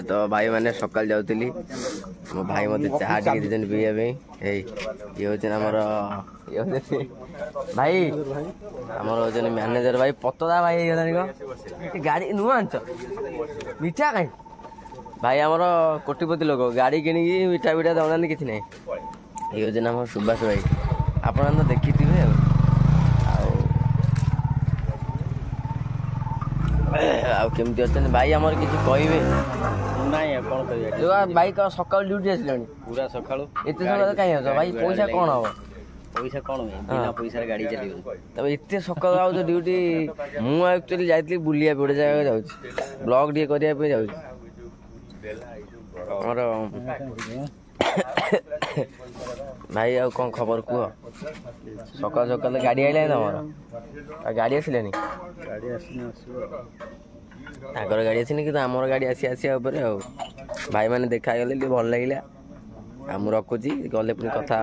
तो भाई मैंने सकाल जाऊली मो भाई मत चाह टे दीजन पीवा ये हूँ भाई आमर हूँ मैनेजर भाई पतदा भाई गाड़ी नुआ आंच मिठा कहीं भाई आमर कोटिपति लोक गाड़ी किणिकी मिठा पिठा दौना किसी ना ये हूँ आम सुभाष भाई आप तो देखी थे केमती अच्छा भाई आमर किसी कहे ना कौन जो भाई कौन सका ड्यूटी आसिल पूरा सका एत सका कहीं आस भाई पैसा कौन हम पैसा कौन बिना पैसा गाड़ी चलो तब एत सका आउ ड्यूटी मुझे जाइए बुलिया गोटे जगह जाऊँ ब्लॉग टे करने जाऊँ भाई आ कौन खबर कह सका सका गाड़ी आइला तुम गाड़ी आसिलानी ताकर गाड़ी आसनी कि आमर गाड़ी आसिया भाई मैंने देखा गले भल लगे मुझे रखुची गले पुणी कथा।